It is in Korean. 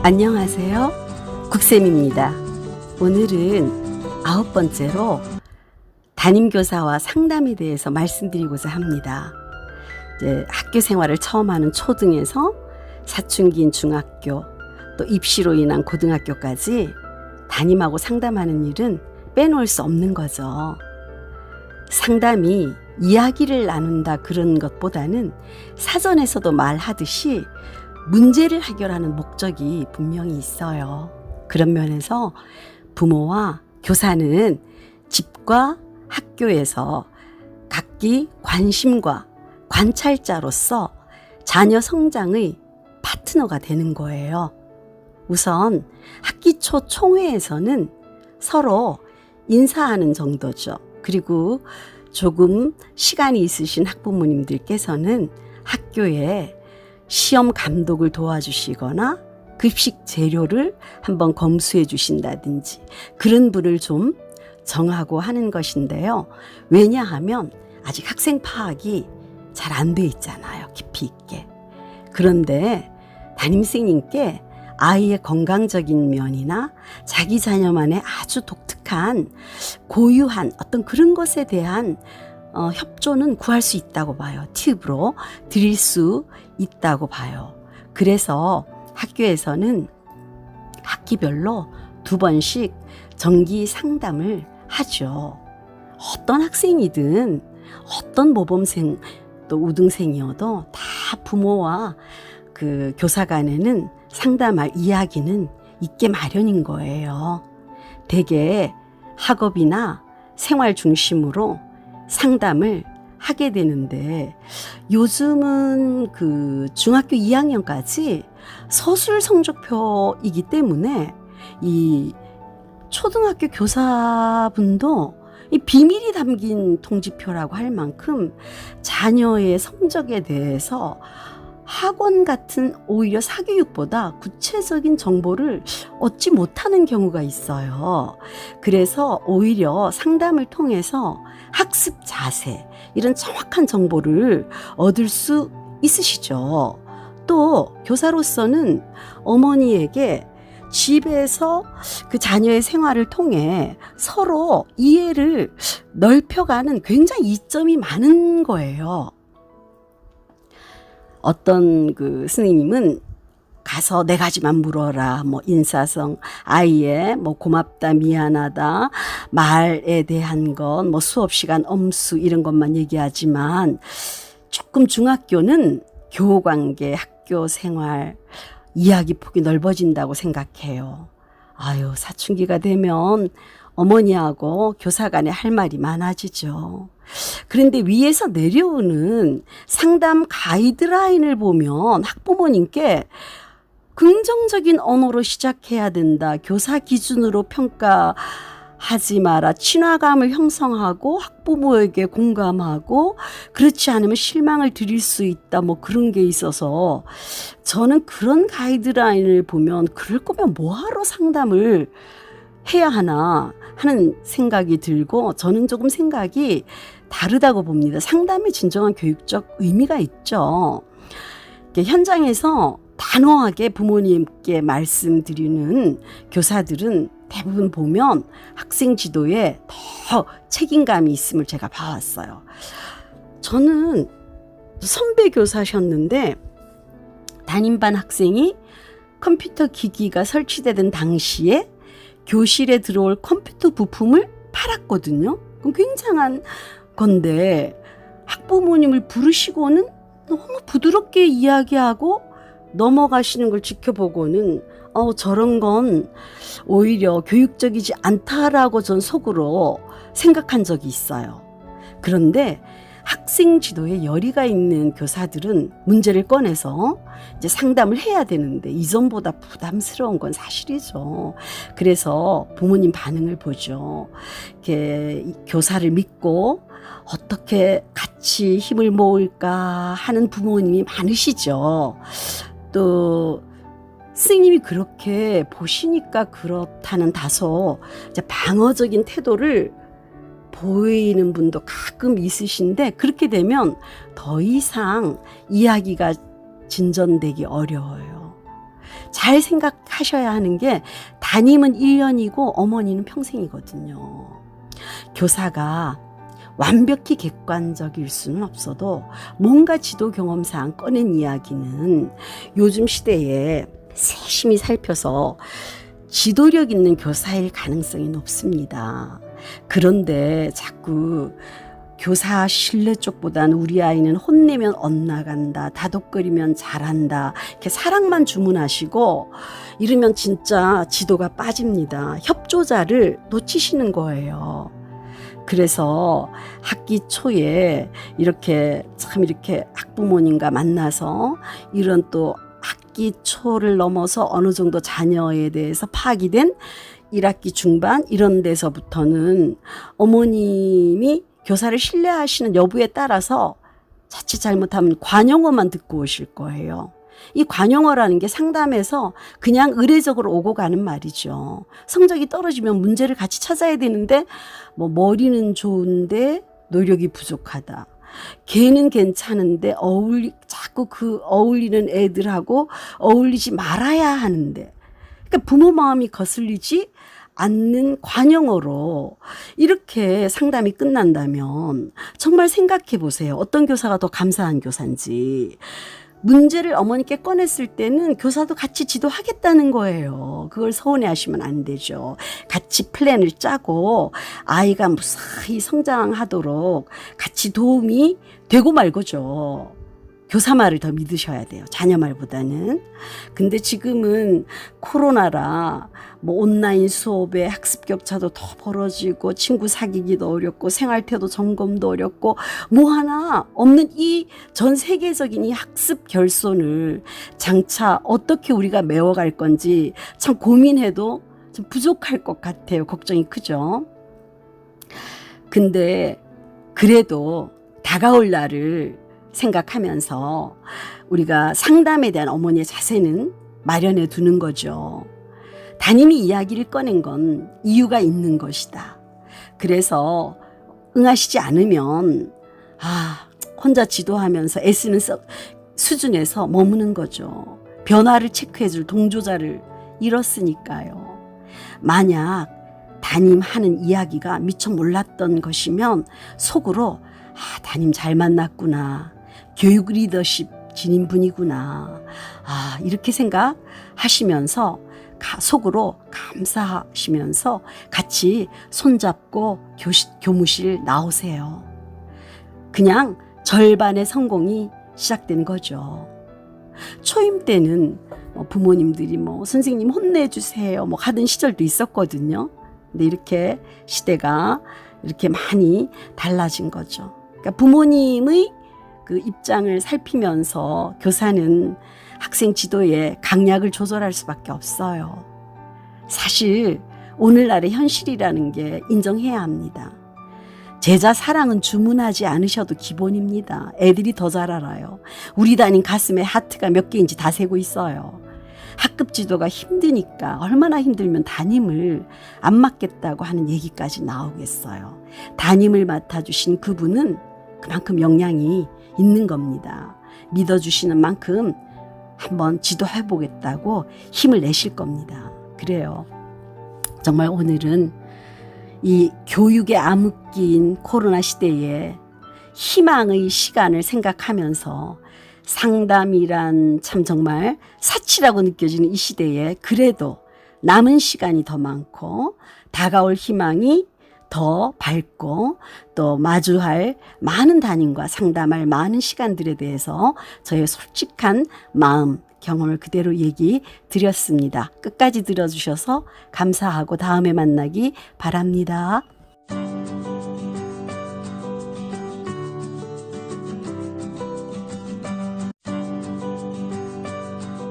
안녕하세요. 국쌤입니다. 오늘은 9번째로 담임교사와 상담에 대해서 말씀드리고자 합니다. 이제 학교 생활을 처음 하는 초등에서 사춘기인 중학교, 또 입시로 인한 고등학교까지 담임하고 상담하는 일은 빼놓을 수 없는 거죠. 상담이 이야기를 나눈다 그런 것보다는 사전에서도 말하듯이 문제를 해결하는 목적이 분명히 있어요. 그런 면에서 부모와 교사는 집과 학교에서 각기 관심과 관찰자로서 자녀 성장의 파트너가 되는 거예요. 우선 학기 초 총회에서는 서로 인사하는 정도죠. 그리고 조금 시간이 있으신 학부모님들께서는 학교에 시험 감독을 도와주시거나 급식 재료를 한번 검수해 주신다든지 그런 분을 좀 정하고 하는 것인데요. 왜냐하면 아직 학생 파악이 잘 안 돼 있잖아요. 깊이 있게. 그런데 담임선생님께 아이의 건강적인 면이나 자기 자녀만의 아주 독특한 고유한 어떤 그런 것에 대한 협조는 구할 수 있다고 봐요. 팁으로 드릴 수 있다고 봐요. 그래서 학교에서는 학기별로 2번씩 정기 상담을 하죠. 어떤 학생이든 어떤 모범생 또 우등생이어도 다 부모와 그 교사 간에는 상담할 이야기는 있게 마련인 거예요. 대개 학업이나 생활 중심으로 상담을 하게 되는데 요즘은 그 중학교 2학년까지 서술 성적표이기 때문에 이 초등학교 교사분도 이 비밀이 담긴 통지표라고 할 만큼 자녀의 성적에 대해서 학원 같은 오히려 사교육보다 구체적인 정보를 얻지 못하는 경우가 있어요. 그래서 오히려 상담을 통해서 학습 자세, 이런 정확한 정보를 얻을 수 있으시죠. 또 교사로서는 어머니에게 집에서 그 자녀의 생활을 통해 서로 이해를 넓혀가는 굉장히 이점이 많은 거예요. 어떤 그 스님은 가서 4가지만 물어라. 뭐 인사성, 아이의 뭐 고맙다, 미안하다, 말에 대한 것, 뭐 수업 시간 엄수 이런 것만 얘기하지만 조금 중학교는 교우관계, 학교 생활, 이야기 폭이 넓어진다고 생각해요. 아유, 사춘기가 되면 어머니하고 교사 간에 할 말이 많아지죠. 그런데 위에서 내려오는 상담 가이드라인을 보면 학부모님께 긍정적인 언어로 시작해야 된다. 교사 기준으로 평가하지 마라. 친화감을 형성하고 학부모에게 공감하고 그렇지 않으면 실망을 드릴 수 있다. 뭐 그런 게 있어서 저는 그런 가이드라인을 보면 그럴 거면 뭐하러 상담을 해야 하나 하는 생각이 들고 저는 조금 생각이 다르다고 봅니다. 상담의 진정한 교육적 의미가 있죠. 현장에서 단호하게 부모님께 말씀드리는 교사들은 대부분 보면 학생 지도에 더 책임감이 있음을 제가 봐왔어요. 저는 선배 교사셨는데 담임반 학생이 컴퓨터 기기가 설치되던 당시에 교실에 들어올 컴퓨터 부품을 팔았거든요. 그럼 굉장한 건데 학부모님을 부르시고는 너무 부드럽게 이야기하고 넘어가시는 걸 지켜보고는 저런 건 오히려 교육적이지 않다라고 전 속으로 생각한 적이 있어요. 그런데 학생 지도에 열의가 있는 교사들은 문제를 꺼내서 이제 상담을 해야 되는데 이전보다 부담스러운 건 사실이죠. 그래서 부모님 반응을 보죠. 이렇게 교사를 믿고 어떻게 같이 힘을 모을까 하는 부모님이 많으시죠. 또 스님이 그렇게 보시니까 그렇다는 다소 이제 방어적인 태도를 보이는 분도 가끔 있으신데 그렇게 되면 더 이상 이야기가 진전되기 어려워요. 잘 생각하셔야 하는 게 담임은 1년이고 어머니는 평생이거든요. 교사가 완벽히 객관적일 수는 없어도 뭔가 지도 경험상 꺼낸 이야기는 요즘 시대에 세심히 살펴서 지도력 있는 교사일 가능성이 높습니다. 그런데 자꾸 교사 신뢰 쪽보다는 우리 아이는 혼내면 엇나간다, 다독거리면 잘한다, 이렇게 사랑만 주문하시고 이러면 진짜 지도가 빠집니다. 협조자를 놓치시는 거예요. 그래서 학기 초에 이렇게 학부모님과 만나서 이런 또 학기 초를 넘어서 어느 정도 자녀에 대해서 파악이 된 1학기 중반 이런 데서부터는 어머님이 교사를 신뢰하시는 여부에 따라서 자칫 잘못하면 관용어만 듣고 오실 거예요. 이 관용어라는 게 상담에서 그냥 의례적으로 오고 가는 말이죠. 성적이 떨어지면 문제를 같이 찾아야 되는데 뭐 머리는 좋은데 노력이 부족하다. 걔는 괜찮은데 자꾸 그 어울리는 애들하고 어울리지 말아야 하는데, 그러니까 부모 마음이 거슬리지 않는 관용어로 이렇게 상담이 끝난다면 정말 생각해 보세요. 어떤 교사가 더 감사한 교사인지. 문제를 어머니께 꺼냈을 때는 교사도 같이 지도하겠다는 거예요. 그걸 서운해 하시면 안 되죠. 같이 플랜을 짜고 아이가 무사히 성장하도록 같이 도움이 되고 말고죠. 교사 말을 더 믿으셔야 돼요. 자녀 말보다는. 근데 지금은 코로나라 뭐 온라인 수업에 학습 격차도 더 벌어지고 친구 사귀기도 어렵고 생활태도 점검도 어렵고 뭐 하나 없는 이 전 세계적인 이 학습 결손을 장차 어떻게 우리가 메워갈 건지 참 고민해도 좀 부족할 것 같아요. 걱정이 크죠. 근데 그래도 다가올 날을 생각하면서 우리가 상담에 대한 어머니의 자세는 마련해 두는 거죠. 담임이 이야기를 꺼낸 건 이유가 있는 것이다. 그래서 응하시지 않으면 혼자 지도하면서 애쓰는 수준에서 머무는 거죠. 변화를 체크해 줄 동조자를 잃었으니까요. 만약 담임 하는 이야기가 미처 몰랐던 것이면 속으로 담임 잘 만났구나. 교육 리더십 지닌 분이구나. 이렇게 생각하시면서 속으로 감사하시면서 같이 손잡고 교무실 나오세요. 그냥 절반의 성공이 시작된 거죠. 초임 때는 부모님들이 선생님 혼내주세요 하던 시절도 있었거든요. 근데 이렇게 시대가 이렇게 많이 달라진 거죠. 그러니까 부모님의 그 입장을 살피면서 교사는 학생 지도에 강약을 조절할 수밖에 없어요. 사실 오늘날의 현실이라는 게 인정해야 합니다. 제자 사랑은 주문하지 않으셔도 기본입니다. 애들이 더 잘 알아요. 우리 담임 가슴에 하트가 몇 개인지 다 세고 있어요. 학급 지도가 힘드니까 얼마나 힘들면 담임을 안 맡겠다고 하는 얘기까지 나오겠어요. 담임을 맡아주신 그분은 그만큼 역량이 있는 겁니다. 믿어주시는 만큼 한번 지도해보겠다고 힘을 내실 겁니다. 그래요. 정말 오늘은 이 교육의 암흑기인 코로나 시대에 희망의 시간을 생각하면서 상담이란 참 정말 사치라고 느껴지는 이 시대에 그래도 남은 시간이 더 많고 다가올 희망이 더 밝고 또 마주할 많은 담임과 상담할 많은 시간들에 대해서 저의 솔직한 마음, 경험을 그대로 얘기 드렸습니다. 끝까지 들어주셔서 감사하고 다음에 만나기 바랍니다.